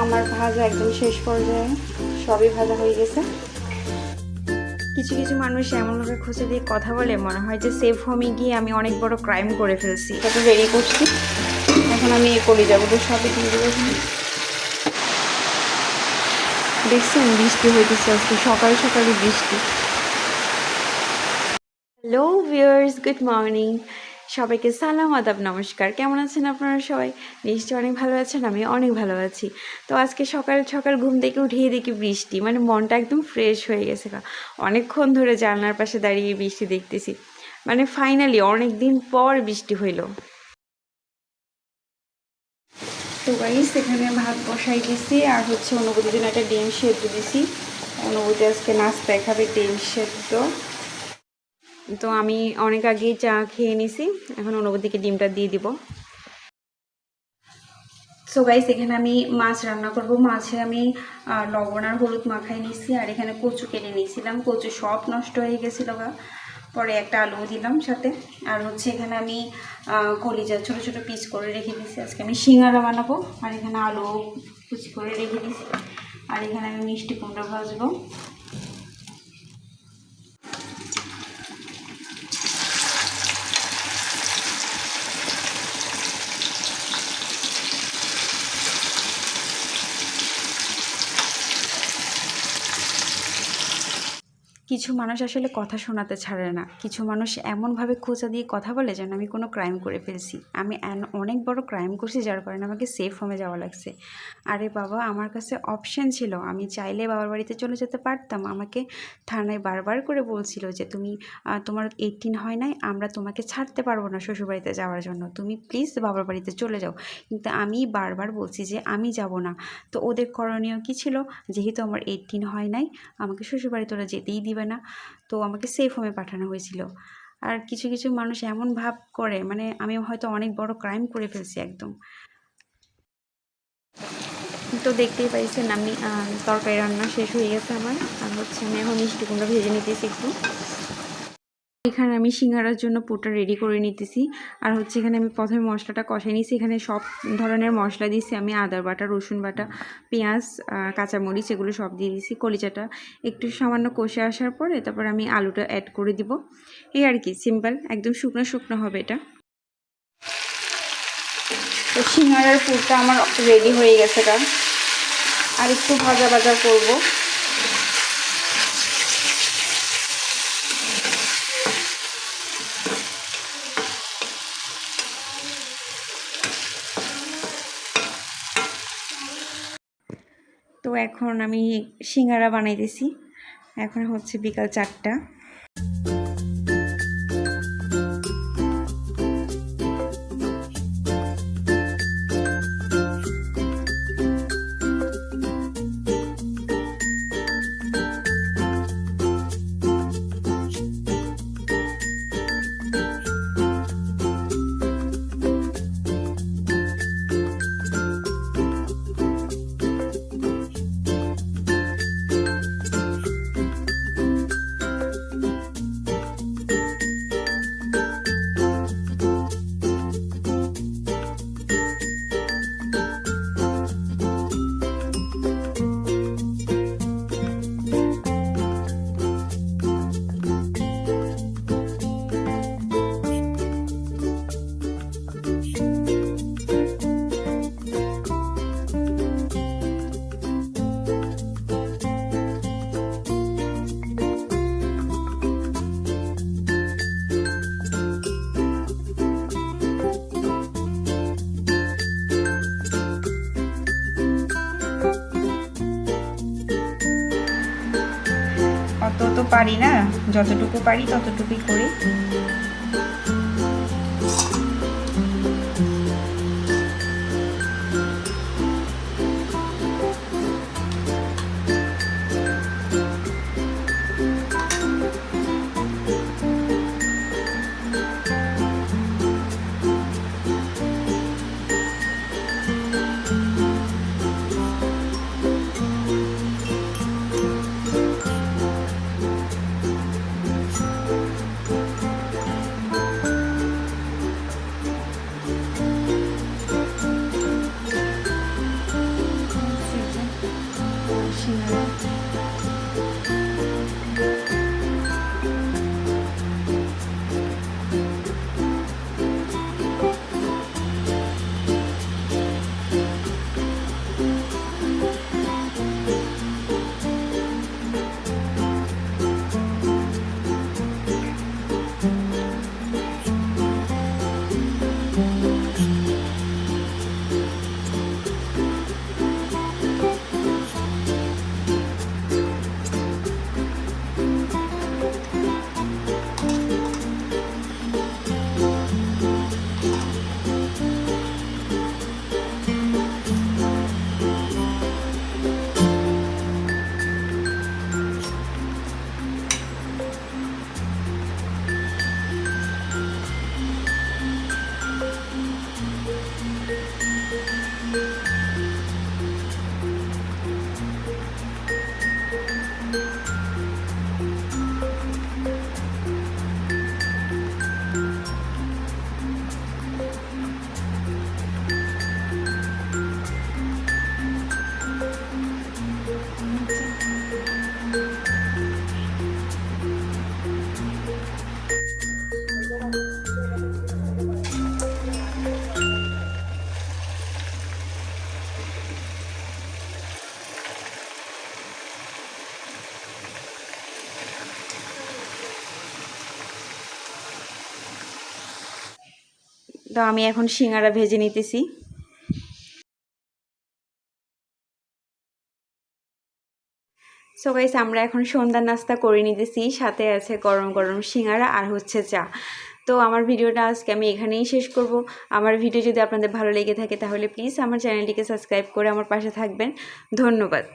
আমার ভাজা একদম শেষ পর্যায়ে, সবই ভাজা হয়ে গেছে। কিছু কিছু মানুষ এমনভাবে খুঁজে দিয়ে কথা বলে মনে হয় যে সেফ হোমে গিয়ে আমি অনেক বড় ক্রাইম করে ফেলছি। এটা রেডি করছি, এখন আমি করে যাবো, তো সবই দিয়ে দেবো। দেখছেন বৃষ্টি হইতেছে আজকে, সকাল সকালে বৃষ্টি। হ্যালো ভিউয়ার্স, গুড মর্নিং, সবাইকে সালাম আদাব নমস্কার। কেমন আছেন আপনারা সবাই? নিশ্চয়ই অনেক ভালো আছেন, আমি অনেক ভালো আছি। তো আজকে সকাল সকাল ঘুম থেকে উঠিয়ে দেখি বৃষ্টি, মানে মনটা একদম ফ্রেশ হয়ে গেছে। অনেকক্ষণ ধরে জানলার পাশে দাঁড়িয়ে বৃষ্টি দেখতেছি, মানে ফাইনালি অনেক দিন পর বৃষ্টি হইল। তো গাইস এখানে ভাত বসাই দিছি, আর হচ্ছে অনুভূতির জন্য একটা ডিম সেদ্ধ দিছি। অনুভূতি আজকে নাস্তায় খাবে ডিম সেদ্ধ। তো আমি অনেক আগেই চা খেয়ে নিছি, এখন অনুভূতিকে ডিমটা দিয়ে দিব। সো গাইস এখানে আমি মাছ রান্না করব। মাছে আমি লবণ আর হলুদ মাখাই নিছি, আর এখানে কচু কেটে নিয়েছিলাম, কচু সব নষ্ট হয়ে গেছিল গা। পরে একটা আলু দিলাম সাথে, আর হচ্ছে এখানে আমি কলিজা ছোট ছোট পিস করে রেখে দিয়েছি। আজকে আমি সিঙ্গারা বানাবো, আর এখানে আলু কুচি করে রেখে দিয়েছি, আর এখানে আমি মিষ্টি কুমড়া ভাজবো। কিছু মানুষ আসলে কথা শোনাতে ছাড়ে না, কিছু মানুষ এমনভাবে খোঁচা দিয়ে কথা বলে যেন আমি কোনো ক্রাইম করে ফেলছি। আমি অনেক বড় ক্রাইম করছি, যার কারণে আমাকে সেফ হোমে যাওয়া লাগছে। আরে বাবা, আমার কাছে অপশান ছিল, আমি চাইলে বাবার বাড়িতে চলে যেতে পারতাম। আমাকে থানায় বারবার করে বলছিল যে তুমি তোমার 18 হয় নাই, আমরা তোমাকে ছাড়তে পারবো না শ্বশুরবাড়িতে যাওয়ার জন্য, তুমি প্লিজ বাবার বাড়িতে চলে যাও। কিন্তু আমি বারবার বলছি যে আমি যাব না। তো ওদের করণীয় কী ছিল? যেহেতু আমার 18 হয় নাই, আমাকে শ্বশুরবাড়িতে ওরা যেতেই দিবে না, তো আমাকে সেফ হোমে পাঠানো হয়েছিল। আর কিছু কিছু মানুষ এমন ভাব করে, মানে আমি হয়তো অনেক বড় ক্রাইম করে ফেলছি একদম। তো দেখতেই পাইছেন আমি তরকারি রান্না শেষ হয়ে গেছে আমার, আর হচ্ছে আমি এখন মিষ্টি কুমড়া ভেজে নিতেছি একটু। এখানে আমি সিঙ্গারার জন্য পুরটা রেডি করে নিতেছি, আর হচ্ছে এখানে আমি প্রথমে মশলাটা কষাই নিয়েছি। এখানে সব ধরনের মশলা দিয়েছি আমি, আদা বাটা, রসুন বাটা, পেঁয়াজ, কাঁচামরিচ, এগুলো সব দিয়ে দিয়েছি। কলিজাটা একটু সামান্য কষে আসার পরে তারপর আমি আলুটা অ্যাড করে দিব। এই আর কি, সিম্পল, একদম শুকনো শুকনো হবে এটা। তো সিঙ্গারার পুরটা আমার রেডি হয়ে গেছে, কারণ আর একটু ভাজা ভাজা করবো। তো এখন আমি সিঙ্গারা বানাইতেছি, এখন হচ্ছে বিকাল 4টা। অত তো পারি না, যতটুকু পারি ততটুকুই করি। তো আমি এখন সিঙ্গারা ভেজে নিতেছি। সো গাইস, আমরা এখন সন্ধ্যার নাস্তা করে নিতেছি, সাথে আছে গরম গরম সিঙ্গারা আর হচ্ছে চা। তো আমার ভিডিওটা আজকে আমি এখানেই শেষ করব। আমার ভিডিও যদি আপনাদের ভালো লেগে থাকে তাহলে প্লিজ আমার চ্যানেলটিকে সাবস্ক্রাইব করে আমার পাশে থাকবেন। ধন্যবাদ।